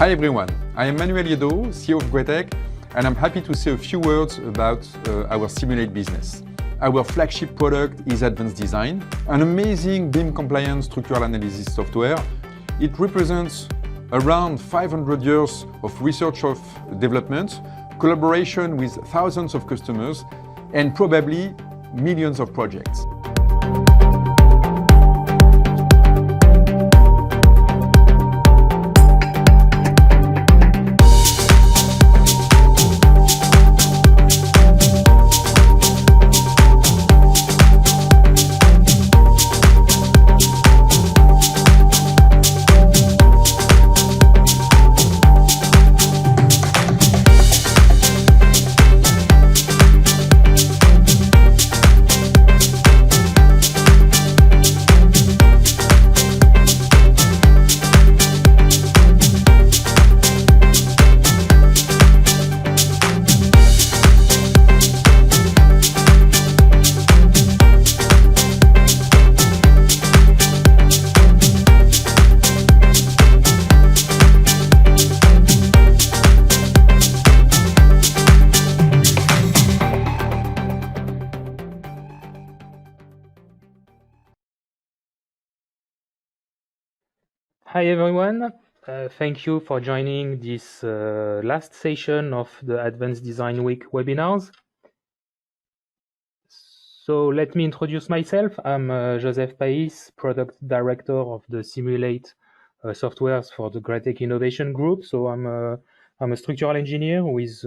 Hi everyone, I am Manuel Yedo, CEO of Graitec, and I'm happy to say a few words about our Simulate business. Our flagship product is Advanced Design, an amazing BIM compliant structural analysis software. It represents around 500 years of research of development, collaboration with thousands of customers, and probably millions of projects. Hi everyone, thank you for joining this last session of the Advanced Design Week webinars. So let me introduce myself. I'm Joseph Pais, Product Director of the Simulate softwares for the Graitec Innovation Group. So I'm a structural engineer with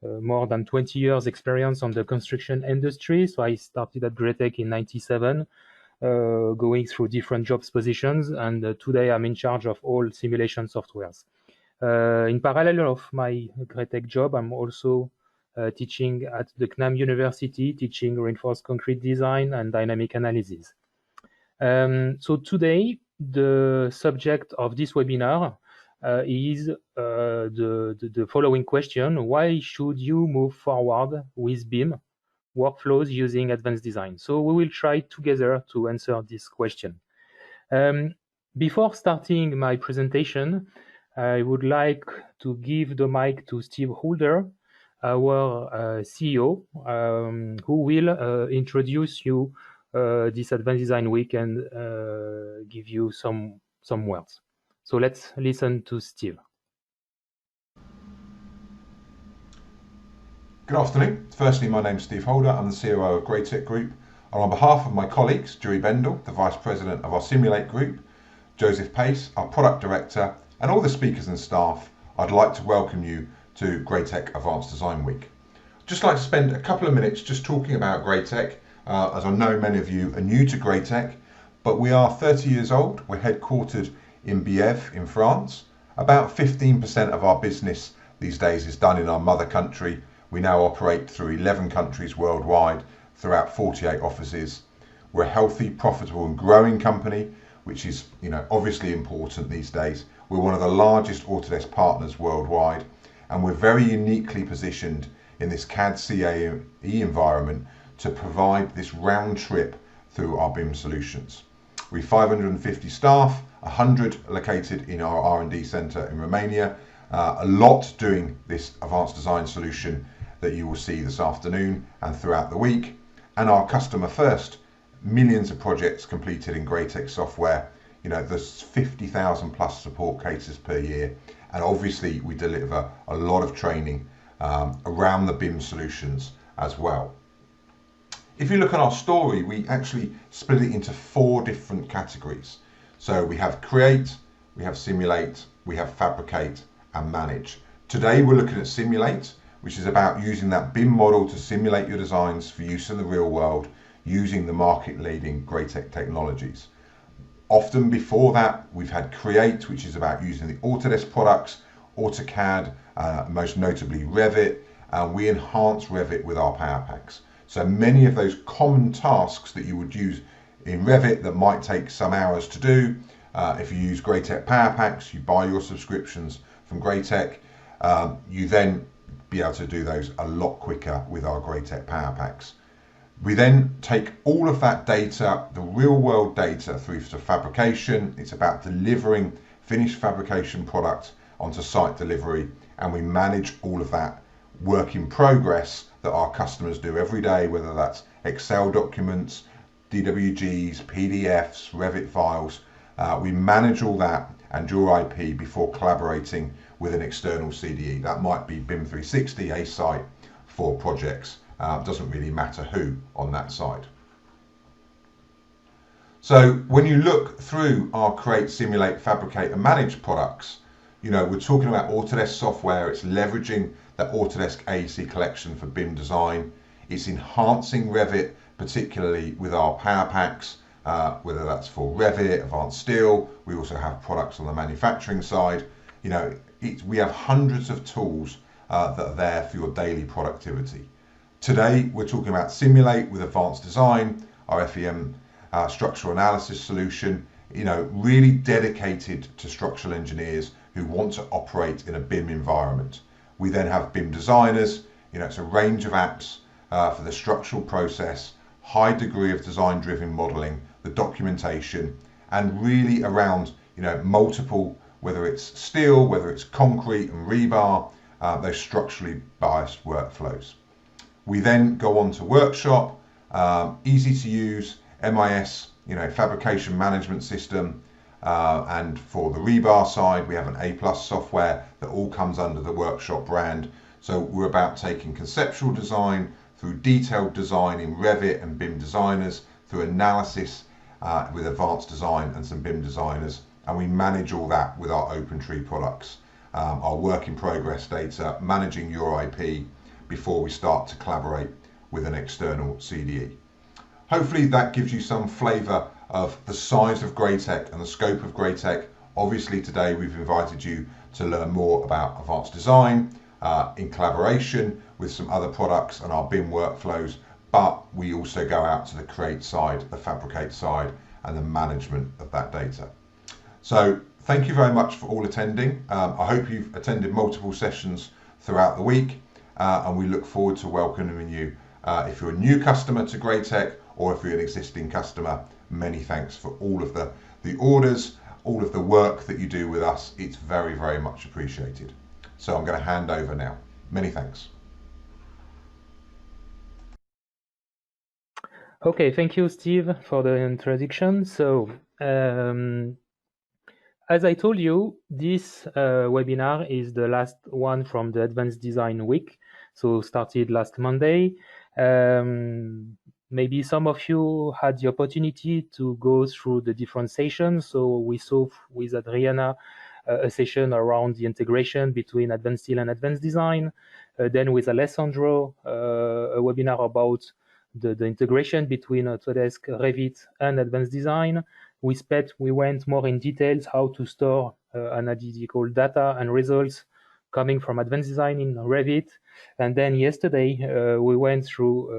more than 20 years experience on the construction industry. So I started at Graitec in '97. Going through different jobs positions, and today I'm in charge of all simulation softwares. In parallel of my Graitec job, I'm also teaching at the CNAM University, teaching reinforced concrete design and dynamic analysis. So today, the subject of this webinar is the following question: why should you move forward with BIM workflows using Advanced Design? So we will try together to answer this question. Before starting my presentation, I would like to give the mic to Steve Holder, our CEO, who will introduce you this Advanced Design Week and give you some words. So let's listen to Steve. Good afternoon. Firstly, my name is Steve Holder. I'm the COO of Graitec Group. And on behalf of my colleagues, Julie Bendel, the Vice President of our Simulate Group, Joseph Pace, our Product Director, and all the speakers and staff, I'd like to welcome you to Graitec Advanced Design Week. I'd just like to spend a couple of minutes just talking about Graitec, as I know many of you are new to Graitec, but we are 30 years old. We're headquartered in Bièvre in France. About 15% of our business these days is done in our mother country. We now operate through 11 countries worldwide, throughout 48 offices. We're a healthy, profitable and growing company, which is obviously important these days. We're one of the largest Autodesk partners worldwide, and we're very uniquely positioned in this CAD CAE environment to provide this round trip through our BIM solutions. We've 550 staff, 100 located in our R&D centre in Romania, a lot doing this advanced design solution that you will see this afternoon and throughout the week. And our customer first, millions of projects completed in Graitec software. There's 50,000 plus support cases per year. And obviously we deliver a lot of training around the BIM solutions as well. If you look at our story, we actually split it into 4 different categories. So we have create, we have simulate, we have fabricate and manage. Today we're looking at simulate, which is about using that BIM model to simulate your designs for use in the real world using the market-leading Graitec technologies. Often before that, we've had create, which is about using the Autodesk products, AutoCAD, most notably Revit, and we enhance Revit with our Power Packs. So many of those common tasks that you would use in Revit that might take some hours to do, if you use Graitec Power Packs, you buy your subscriptions from Graitec, you then be able to do those a lot quicker with our Graitec Power Packs. We then take all of that data, the real world data, through to fabrication. It's about delivering finished fabrication product onto site delivery, and we manage all of that work in progress that our customers do every day, whether that's Excel documents, DWGs, PDFs, Revit files. We manage all that and draw IP before collaborating with an external CDE. That might be BIM 360, a site for projects. Doesn't really matter who on that side. So when you look through our Create, Simulate, Fabricate and Manage products, we're talking about Autodesk software. It's leveraging that Autodesk AEC collection for BIM design. It's enhancing Revit, particularly with our Power Packs, whether that's for Revit, Advanced Steel. We also have products on the manufacturing side. We have hundreds of tools that are there for your daily productivity. Today, we're talking about Simulate with Advanced Design, our FEM structural analysis solution, really dedicated to structural engineers who want to operate in a BIM environment. We then have BIM designers. It's a range of apps for the structural process, high degree of design-driven modeling, the documentation, and really around multiple, whether it's steel, whether it's concrete and rebar, those structurally biased workflows. We then go on to Workshop, easy to use, MIS, fabrication management system, and for the rebar side, we have an A+ software that all comes under the Workshop brand. So we're about taking conceptual design through detailed design in Revit and BIM designers, through analysis with Advanced Design and some BIM designers, and we manage all that with our OpenTree products, our work in progress data, managing your IP before we start to collaborate with an external CDE. Hopefully that gives you some flavour of the size of Graitec and the scope of Graitec. Obviously today we've invited you to learn more about Advanced Design in collaboration with some other products and our BIM workflows, but we also go out to the Create side, the Fabricate side, and the management of that data. So thank you very much for all attending. I hope you've attended multiple sessions throughout the week, and we look forward to welcoming you. If you're a new customer to Graitec, or if you're an existing customer, many thanks for all of the orders, all of the work that you do with us. It's very, very much appreciated. So I'm going to hand over now. Many thanks. Okay, thank you, Steve, for the introduction. So, as I told you, this webinar is the last one from the Advanced Design Week. So started last Monday. Maybe some of you had the opportunity to go through the different sessions. So we saw with Adriana a session around the integration between Advanced Steel and Advanced Design. Then with Alessandro, a webinar about the integration between Autodesk Revit and Advanced Design. We went more in details how to store analytical data and results coming from Advanced Design in Revit. And then yesterday, we went through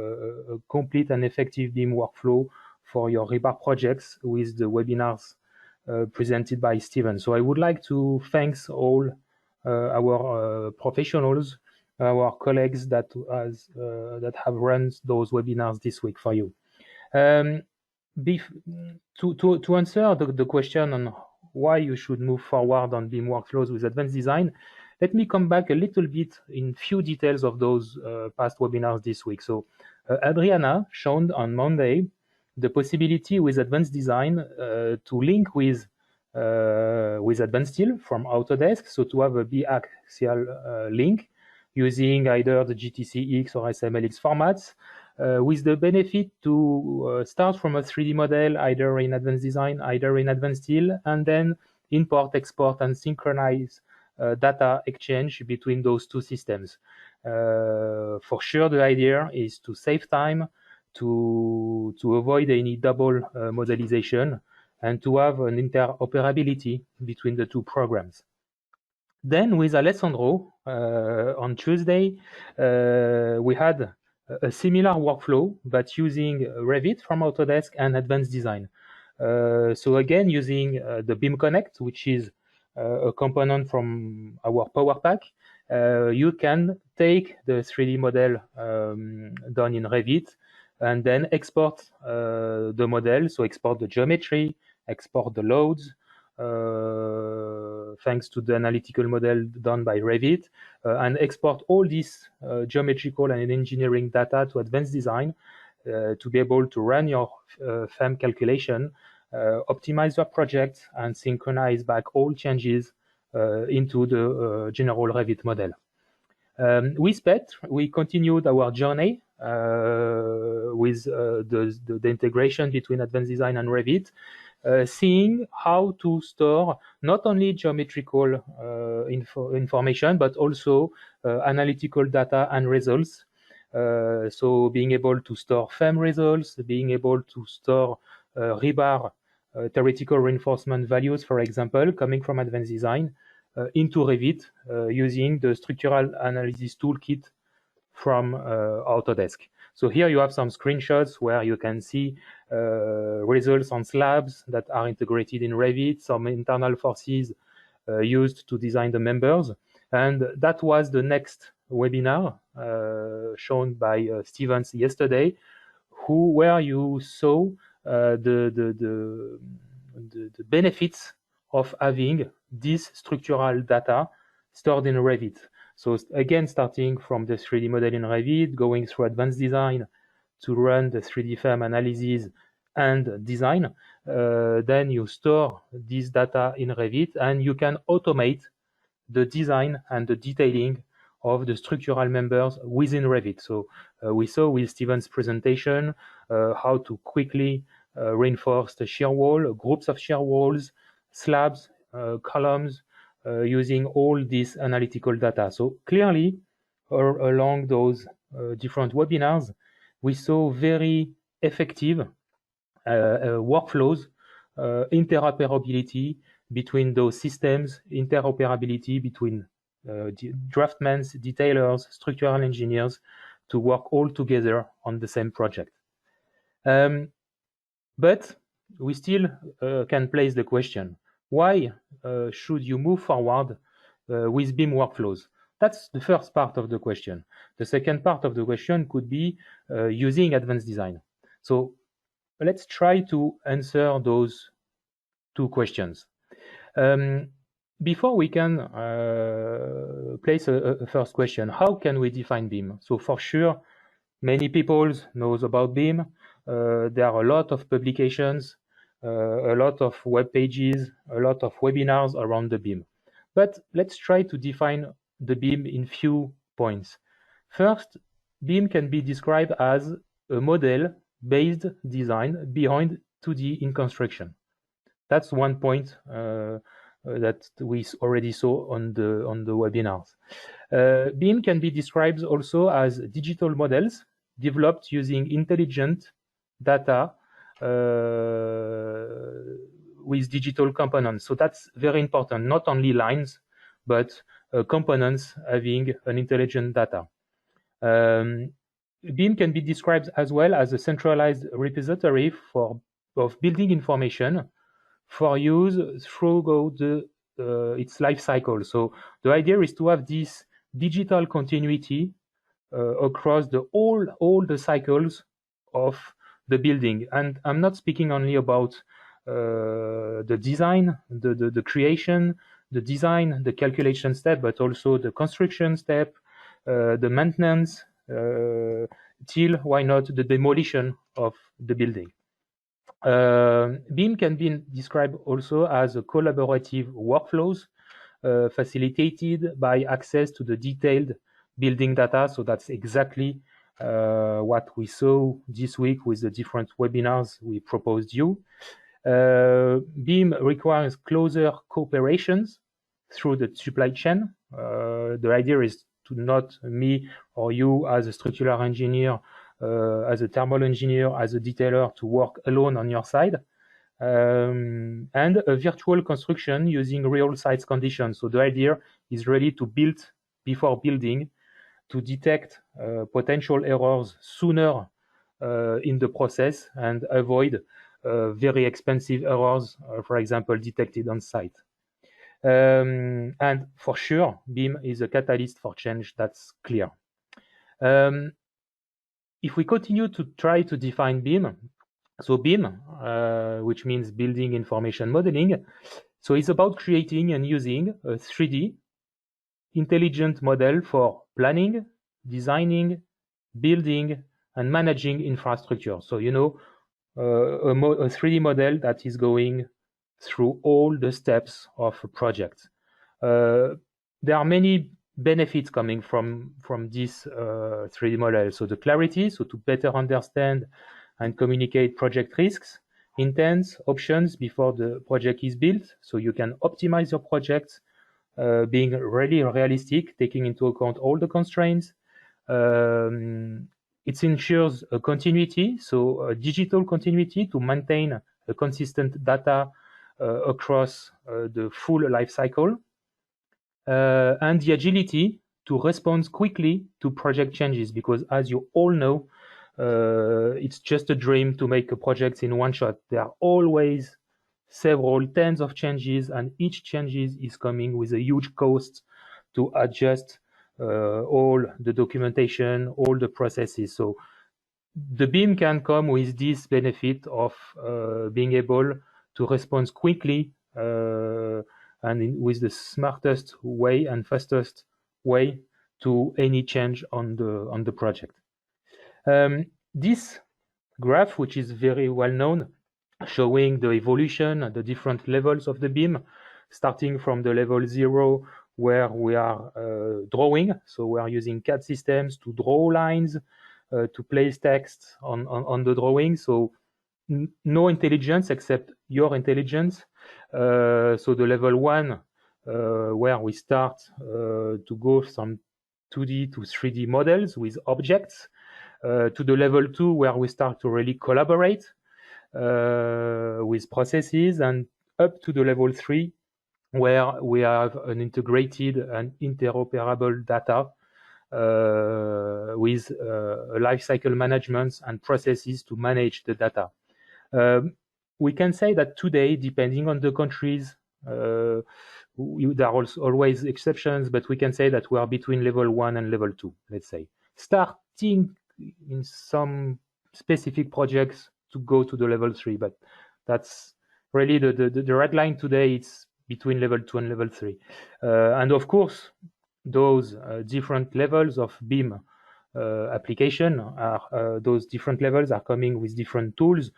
a complete and effective BIM workflow for your rebar projects with the webinars presented by Steven. So I would like to thank all our professionals, our colleagues that have run those webinars this week for you. To answer the question on why you should move forward on BIM workflows with Advanced Design, let me come back a little bit in few details of those past webinars this week. So Adriana showed on Monday the possibility with Advanced Design to link with Advanced Steel from Autodesk, so to have a biaxial link using either the GTCX or SMLX formats, with the benefit to start from a 3D model, either in Advanced Design, either in Advanced Steel, and then import, export, and synchronize data exchange between those two systems. For sure, the idea is to save time, to avoid any double modelization, and to have an interoperability between the two programs. Then with Alessandro, on Tuesday, we had a similar workflow, but using Revit from Autodesk and Advanced Design. So again, using the BIM Connect, which is a component from our Power Pack, you can take the 3D model done in Revit and then export the model. So export the geometry, export the loads, thanks to the analytical model done by Revit, and export all this geometrical and engineering data to advanced design to be able to run your FEM calculation, optimize your project, and synchronize back all changes into the general Revit model. With PET, we continued our journey with the integration between advanced design and Revit, seeing how to store not only geometrical information, but also analytical data and results. So being able to store FEM results, being able to store rebar theoretical reinforcement values, for example, coming from advanced design into Revit using the structural analysis toolkit from Autodesk. So here you have some screenshots where you can see results on slabs that are integrated in Revit, some internal forces used to design the members. And that was the next webinar shown by Stevens yesterday, where you saw the benefits of having this structural data stored in Revit. So again, starting from the 3D model in Revit, going through advanced design to run the 3D FEM analysis and design, then you store this data in Revit and you can automate the design and the detailing of the structural members within Revit. So we saw with Steven's presentation how to quickly reinforce the shear wall, groups of shear walls, slabs, columns, using all this analytical data. So clearly, along those different webinars, we saw very effective workflows, interoperability between those systems, interoperability between draftsmen, detailers, structural engineers to work all together on the same project. But we still can place the question, why should you move forward with BIM workflows? That's the first part of the question. The second part of the question could be using advanced design. So let's try to answer those two questions. Before we can place a first question, how can we define BIM? So for sure, many people knows about BIM. There are a lot of publications, a lot of web pages, a lot of webinars around the BIM. But let's try to define the BIM in few points. First, BIM can be described as a model-based design behind 2D in construction. That's one point that we already saw on the webinars. BIM can be described also as digital models developed using intelligent data with digital components. So that's very important, not only lines, but components having an intelligent data. BIM can be described as well as a centralized repository of building information for use throughout its life cycle. So the idea is to have this digital continuity across all the cycles of the building. And I'm not speaking only about the design, the creation, the design, the calculation step, but also the construction step, the maintenance, till, why not, the demolition of the building. BIM can be described also as a collaborative workflows facilitated by access to the detailed building data. So that's exactly what we saw this week with the different webinars we proposed you. BIM requires closer cooperations through the supply chain. The idea is to not me or you as a structural engineer, as a thermal engineer, as a detailer to work alone on your side. And a virtual construction using real site conditions. So the idea is really to build before building, to detect potential errors sooner in the process and avoid very expensive errors, for example, detected on site. And for sure, BIM is a catalyst for change, that's clear. If we continue to try to define BIM, so BIM, which means Building Information Modeling, So it's about creating and using a 3D intelligent model for planning, designing, building, and managing infrastructure. So, you know, a 3D model that is going through all the steps of a project. There are many benefits coming from this 3D model. So the clarity, so to better understand and communicate project risks, intents, options before the project is built. So you can optimize your project, being really realistic, taking into account all the constraints. It ensures a continuity, so a digital continuity to maintain a consistent data across the full life cycle, and the agility to respond quickly to project changes, because as you all know, it's just a dream to make a project in one shot. There are always several tens of changes, and each changes is coming with a huge cost to adjust all the documentation, all the processes. So the BIM can come with this benefit of being able to respond quickly and with the smartest way and fastest way to any change on the project. This graph, which is very well known, showing the evolution at the different levels of the BIM, starting from the level 0, where we are drawing. So we are using CAD systems to draw lines, to place text on the drawing. So no intelligence except your intelligence. So the level 1, where we start to go from 2D to 3D models with objects, to the level 2, where we start to really collaborate with processes, and up to the level 3, where we have an integrated and interoperable data with lifecycle management and processes to manage the data. We can say that today, depending on the countries, there are also always exceptions, but we can say that we are between level 1 and level 2, let's say. Starting in some specific projects to go to the level 3, but that's really the red line today. It's between level 2 and level 3. And of course, those different levels of BIM application are those different levels are coming with different tools,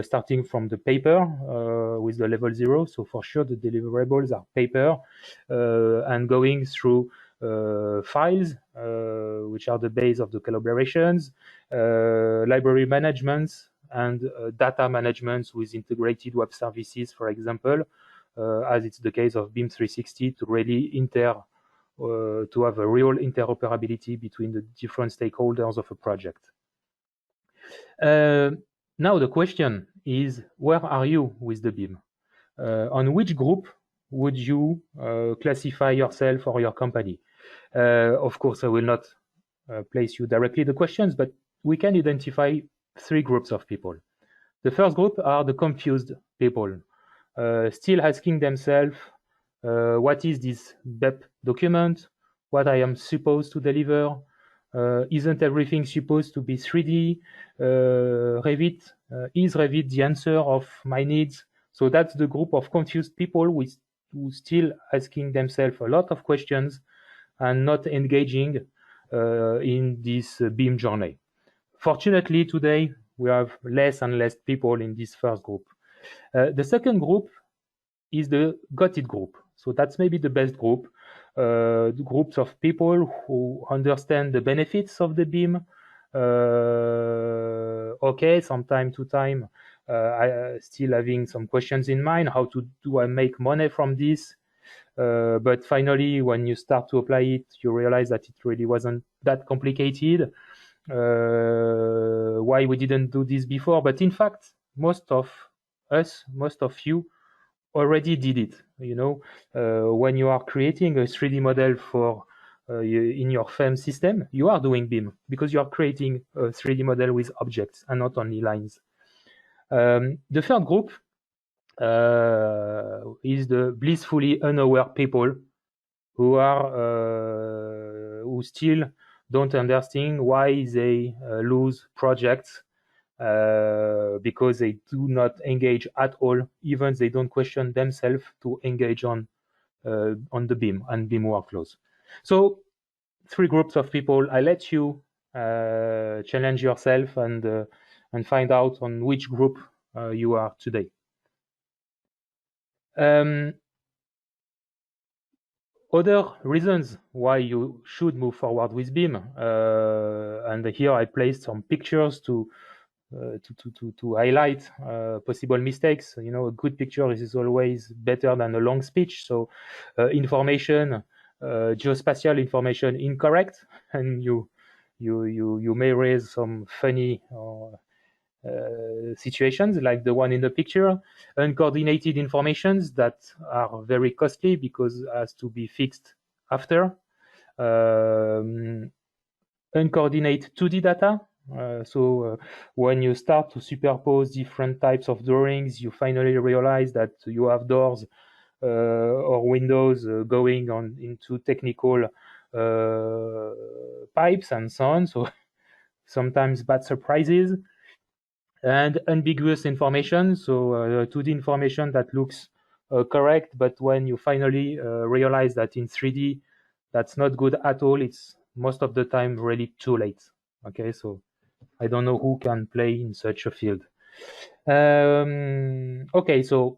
starting from the paper with the level 0. So for sure the deliverables are paper, and going through files, which are the base of the collaborations, library management, and data management with integrated web services, for example, as it's the case of BIM 360, to really to have a real interoperability between the different stakeholders of a project. Now the question is, where are you with the BIM? On which group would you classify yourself or your company? Of course, I will not place you directly the questions, but we can identify 3 groups of people. The first group are the confused people, still asking themselves, what is this BEP document? What I am supposed to deliver? Isn't everything supposed to be 3D? Revit, is Revit the answer of my needs? So that's the group of confused people who still asking themselves a lot of questions and not engaging in this BIM journey. Fortunately, today we have less and less people in this first group. The second group is the got it group. So that's maybe the best group, the groups of people who understand the benefits of the BIM. Okay, from time to time, I still having some questions in mind. How do I make money from this? But finally, when you start to apply it, you realize that it really wasn't that complicated. Why we didn't do this before? But in fact, most of us, most of you, already did it. You know, when you are creating a 3D model for in your FEM system, you are doing BIM because you are creating a 3D model with objects and not only lines. The third group is the blissfully unaware people who are who still don't understand why they lose projects because they do not engage at all. Even they don't question themselves to engage on the BIM and BIM workflows. So 3 groups of people. I let you challenge yourself and find out on which group you are today. Other reasons why you should move forward with BIM, and here I placed some pictures to highlight possible mistakes. You know, a good picture is always better than a long speech. So information, geospatial information incorrect, and you may raise some funny situations like the one in the picture. Uncoordinated informations that are very costly because it has to be fixed after. Uncoordinated 2D data. So when you start to superpose different types of drawings, you finally realize that you have doors or windows going on into technical pipes and so on. So sometimes bad surprises. And ambiguous information, so 2D information that looks correct, but when you finally realize that in 3D that's not good at all, it's most of the time really too late. Okay, so I don't know who can play in such a field. Okay, so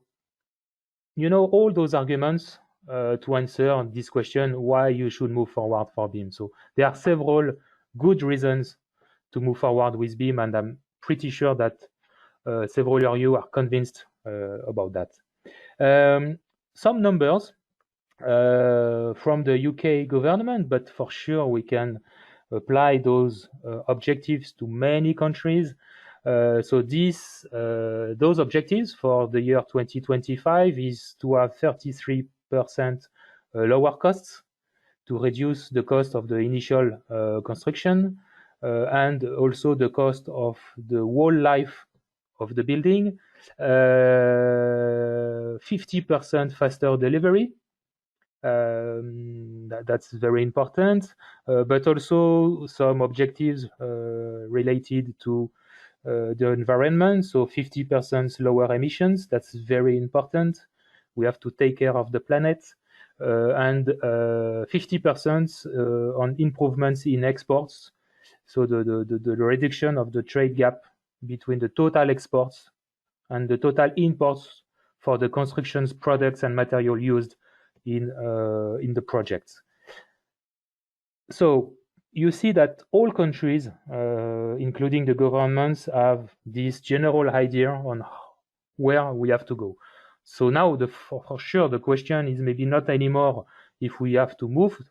you know all those arguments to answer this question, why you should move forward for BIM. So there are several good reasons to move forward with BIM, and I'm pretty sure that several of you are convinced about that. Some numbers from the UK government, but for sure we can apply those objectives to many countries. So those objectives for the year 2025 is to have 33% lower costs, to reduce the cost of the initial construction, and also the cost of the whole life of the building, 50% faster delivery. That's very important, but also some objectives related to the environment. So 50% lower emissions, that's very important. We have to take care of the planet. And 50% on improvements in exports. So the reduction of the trade gap between the total exports and the total imports for the construction's products and material used in the projects. So you see that all countries, including the governments, have this general idea on where we have to go. So now, for sure, the question is maybe not anymore if we have to move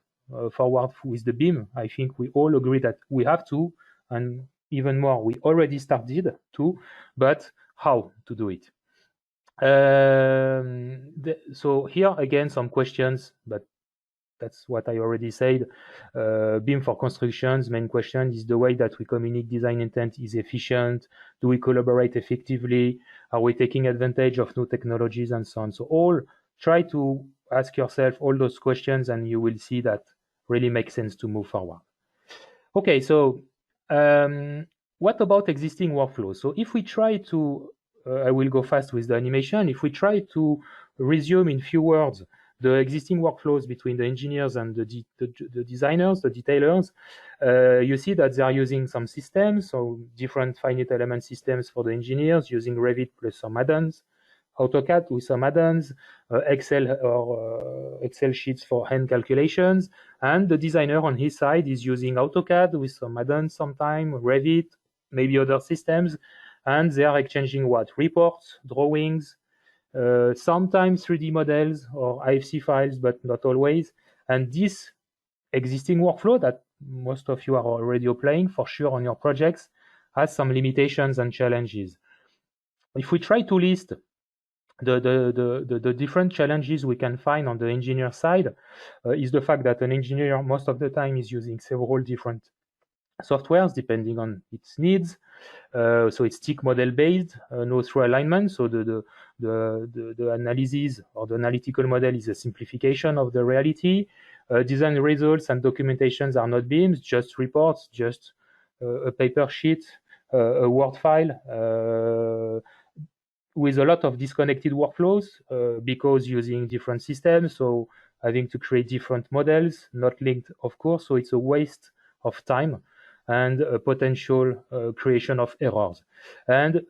forward with the BIM. I think we all agree that we have to, and even more, we already started to, but how to do it? So here again, some questions, but that's what I already said. BIM for constructions, main question is the way that we communicate design intent is efficient. Do we collaborate effectively? Are we taking advantage of new technologies and so on? So all try to ask yourself all those questions and you will see that really makes sense to move forward. Okay, so what about existing workflows? So if we try to, I will go fast with the animation. If we try to resume in few words the existing workflows between the engineers and the designers, the detailers, you see that they are using some systems, so different finite element systems for the engineers using Revit plus some add-ons, AutoCAD with some add-ons, Excel or Excel sheets for hand calculations, and the designer on his side is using AutoCAD with some add-ons sometime, Revit, maybe other systems, and they are exchanging what? Reports, drawings, sometimes 3D models or IFC files, but not always. And this existing workflow that most of you are already applying for sure on your projects has some limitations and challenges. If we try to list the different challenges we can find on the engineer side, is the fact that an engineer most of the time is using several different softwares depending on its needs. So it's stick model based, no through alignment. So the analysis or the analytical model is a simplification of the reality. Design results and documentations are not BIMs, just reports, just a paper sheet. a Word file with a lot of disconnected workflows because using different systems, so having to create different models, not linked, of course, so it's a waste of time and a potential creation of errors. And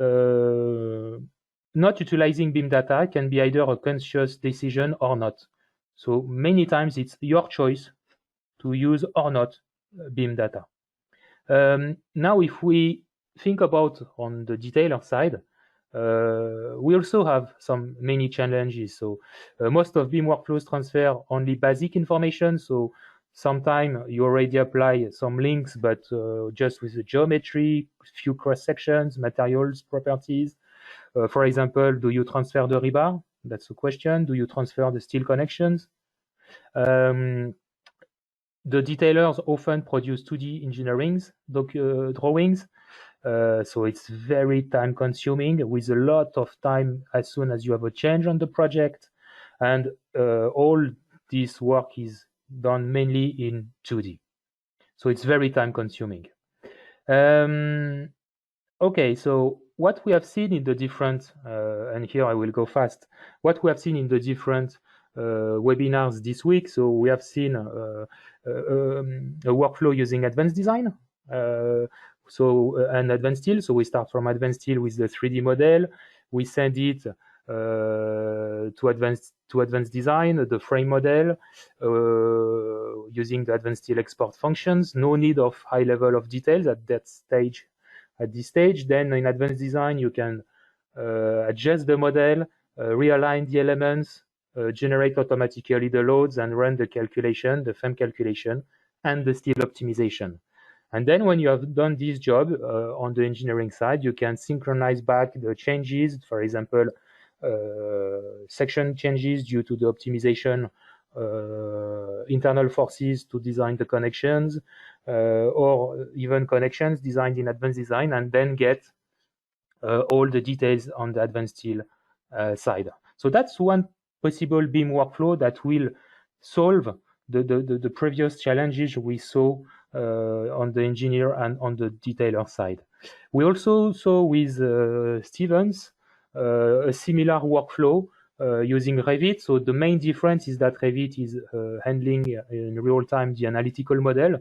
not utilizing BIM data can be either a conscious decision or not. So many times it's your choice to use or not BIM data. Now, if we think about on the detailer side, we also have some many challenges. So most of BIM workflows transfer only basic information. So sometimes you already apply some links, but just with the geometry, few cross sections, materials, properties. For example, do you transfer the rebar? That's a question. Do you transfer the steel connections? The detailers often produce 2D engineering drawings, so it's very time consuming with a lot of time as soon as you have a change on the project, and all this work is done mainly in 2D. So it's very time consuming. Okay, so what we have seen in the different, and here I will go fast, what we have seen in the different webinars this week. So we have seen a workflow using advanced design. And advanced steel. So we start from advanced steel with the 3D model. We send it to advanced design, the frame model, using the advanced steel export functions. No need of high level of details at that stage. At this stage, then in advanced design, you can adjust the model, realign the elements, generate automatically the loads, and run the calculation, the FEM calculation, and the steel optimization. And then when you have done this job on the engineering side, you can synchronize back the changes, for example, section changes due to the optimization, internal forces to design the connections, or even connections designed in advanced design, and then get all the details on the advanced steel side. So that's one possible BIM workflow that will solve the previous challenges we saw on the engineer and on the detailer side. We also saw with Stevens a similar workflow using Revit. So the main difference is that Revit is handling in real time the analytical model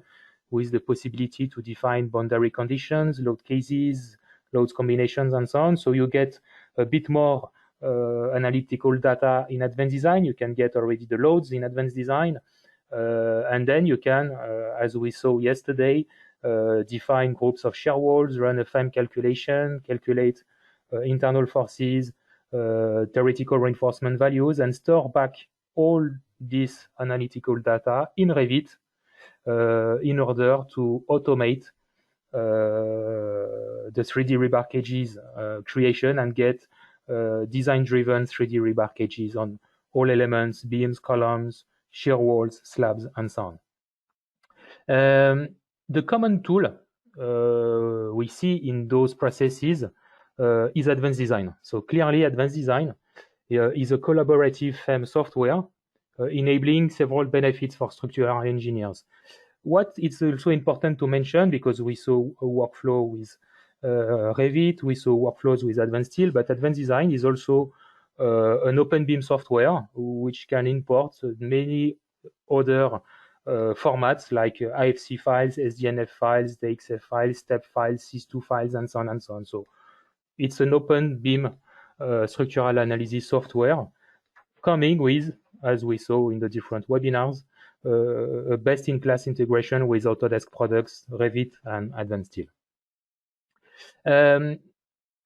with the possibility to define boundary conditions, load cases, loads combinations, and so on. So you get a bit more analytical data in advanced design. You can get already the loads in advanced design. And then you can, as we saw yesterday, define groups of shear walls, run a FEM calculation, calculate internal forces, theoretical reinforcement values, and store back all this analytical data in Revit in order to automate the 3D rebar cages creation and get design-driven 3D rebar cages on all elements, beams, columns, shear walls, slabs, and so on. The common tool we see in those processes is advanced design. So clearly, advanced design is a collaborative FEM software enabling several benefits for structural engineers. What is also important to mention, because we saw a workflow with Revit, we saw workflows with advanced steel, but advanced design is also an open BIM software which can import many other formats like IFC files, SDNF files, DXF files, STEP files, SIS2 files, and so on and so on. So it's an open BIM structural analysis software coming with, as we saw in the different webinars, a best-in-class integration with Autodesk products, Revit, and Advanced Steel.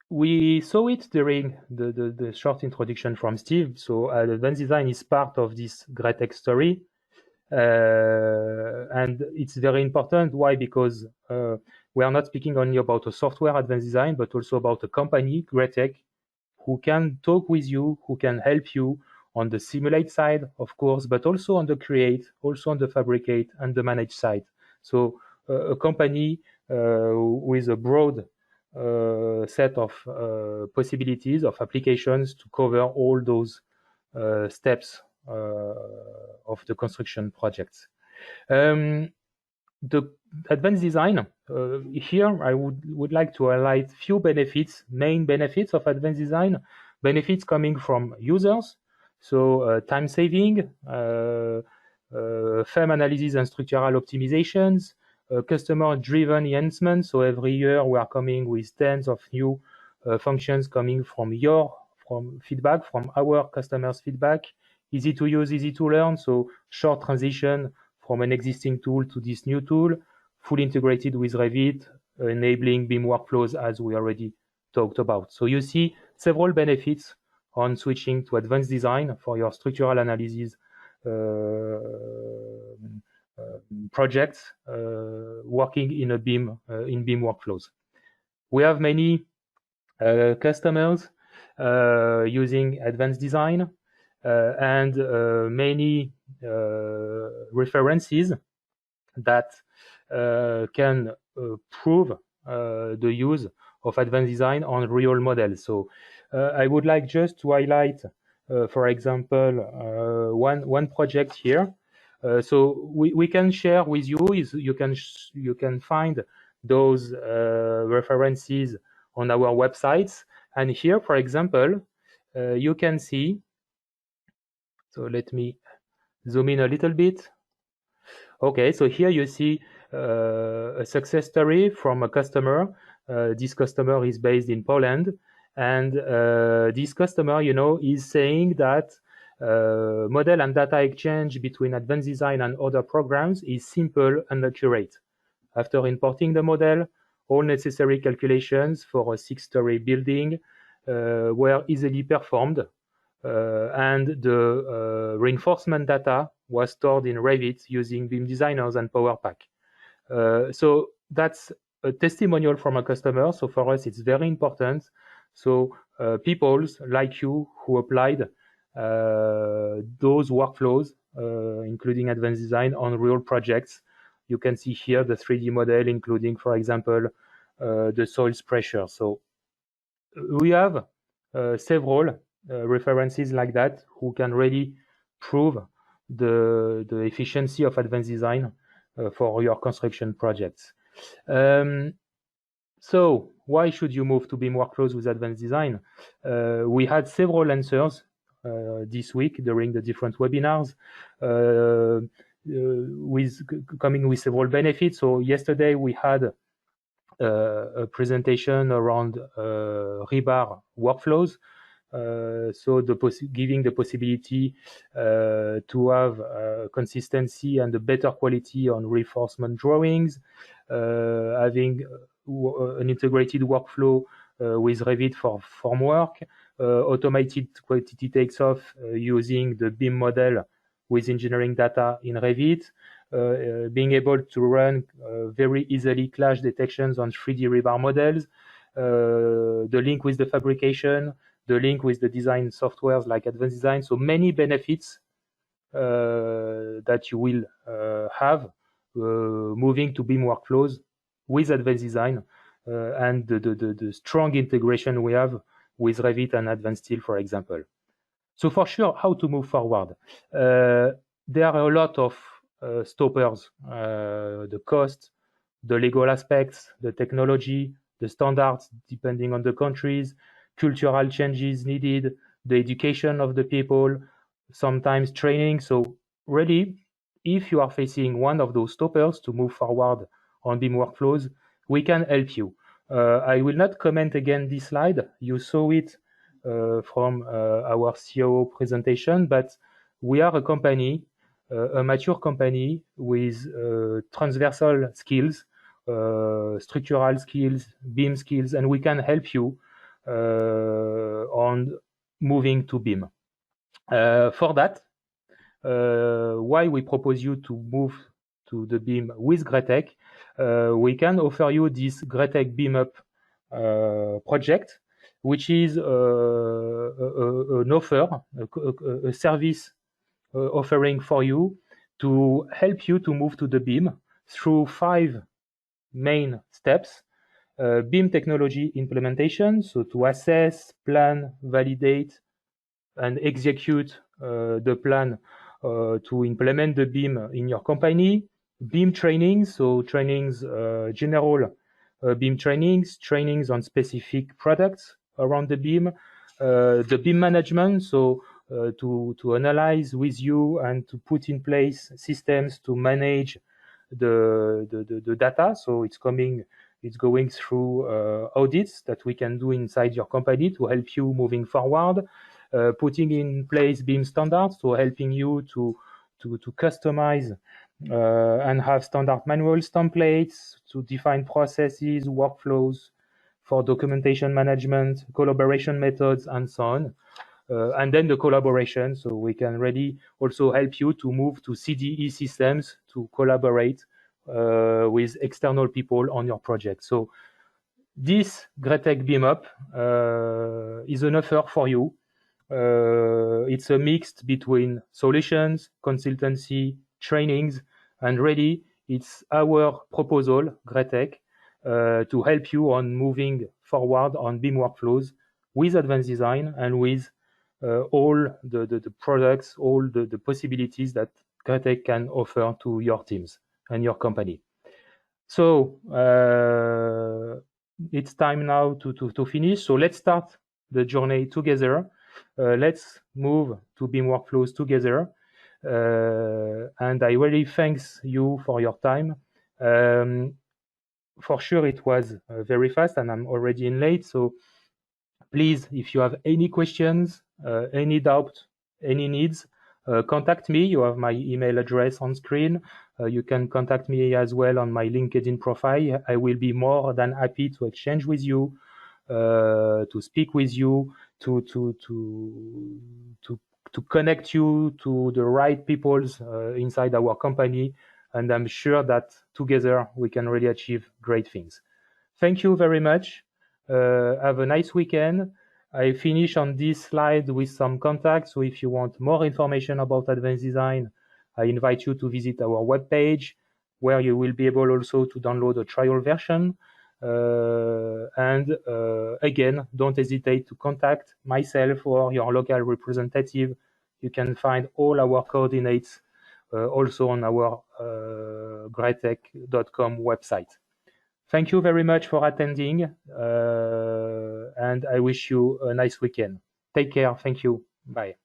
We saw it during the short introduction from Steve. So advanced design is part of this Graitec story. And it's very important. Why? Because we are not speaking only about a software advanced design, but also about a company, Graitec, who can talk with you, who can help you on the simulate side, of course, but also on the create, also on the fabricate and the manage side. So a company with a broad set of possibilities of applications to cover all those steps of the construction projects. The advanced design, here I would like to highlight few benefits, main benefits of advanced design. Benefits coming from users, so time saving, FEM analysis and structural optimizations, customer-driven enhancements. So every year we are coming with tens of new functions coming from feedback, from our customers' feedback. Easy to use, easy to learn. So short transition from an existing tool to this new tool, fully integrated with Revit, enabling BIM workflows as we already talked about. So you see several benefits on switching to advanced design for your structural analysis projects working in a BIM workflows. We have many customers using advanced design and many references that can prove the use of advanced design on real models. So I would like just to highlight, for example, one project here. So we can share with you. You can find those references on our websites. And here, for example, you can see. So let me zoom in a little bit. Okay, so here you see a success story from a customer. This customer is based in Poland, and this customer, is saying that model and data exchange between advanced design and other programs is simple and accurate. After importing the model, all necessary calculations for a 6-story building were easily performed, and the reinforcement data was stored in Revit using BIM designers and PowerPack. So that's a testimonial from a customer. So for us, it's very important. So people like you who applied those workflows, including advanced design on real projects. You can see here the 3D model, including, for example, the soils pressure. So we have several references like that who can really prove the efficiency of advanced design for your construction projects. So why should you move to BIM workflows with advanced design? We had several answers this week during the different webinars, coming with several benefits. So yesterday we had a presentation around rebar workflows. So giving the possibility to have consistency and a better quality on reinforcement drawings, having an integrated workflow with Revit for formwork, automated quantity takes off using the BIM model with engineering data in Revit, being able to run very easily clash detections on 3D rebar models, the link with the fabrication, the link with the design softwares like advanced design. So many benefits that you will have moving to BIM workflows with advanced design and the strong integration we have with Revit and Advanced Steel, for example. So for sure, how to move forward? There are a lot of stoppers, the cost, the legal aspects, the technology, the standards, depending on the countries, cultural changes needed, the education of the people, sometimes training. So really, if you are facing one of those stoppers to move forward on BIM workflows, we can help you. I will not comment again this slide. You saw it from our COO presentation, but we are a company, a mature company with transversal skills, structural skills, BIM skills, and we can help you on moving to BIM. For that, why we propose you to move to the BIM with Graitec, we can offer you this Graitec BIM-up project, which is an offer, a service offering for you to help you to move to the BIM through 5 main steps. BIM technology implementation, so to assess, plan, validate, and execute the plan to implement the BIM in your company. BIM trainings, so trainings, general BIM trainings on specific products around the BIM, the BIM management, so to analyze with you and to put in place systems to manage the data. So it's going through audits that we can do inside your company to help you moving forward, putting in place BIM standards, so helping you to customize and have standard manuals, templates to define processes, workflows for documentation management, collaboration methods, and so on. And then the collaboration, so we can really also help you to move to CDE systems to collaborate with external people on your project. So this Graitec BIM-up is an offer for you. It's a mix between solutions, consultancy, trainings, and really it's our proposal, Graitec, to help you on moving forward on BIM workflows with advanced design and with all the products, all the possibilities that Graitec can offer to your teams and your company. So it's time now to finish. So let's start the journey together. Let's move to BIM workflows together. And I really thanks you for your time. For sure, it was very fast, and I'm already in late. So please, if you have any questions, any doubt, any needs, contact me. You have my email address on screen. You can contact me as well on my LinkedIn profile. I will be more than happy to exchange with you, to speak with you, to connect you to the right peoples inside our company. And I'm sure that together we can really achieve great things. Thank you very much. Have a nice weekend. I finish on this slide with some contacts. So if you want more information about advanced design, I invite you to visit our webpage, where you will be able also to download a trial version. Again, don't hesitate to contact myself or your local representative. You can find all our coordinates also on our graitec.com website. Thank you very much for attending, and I wish you a nice weekend. Take care. Thank you. Bye.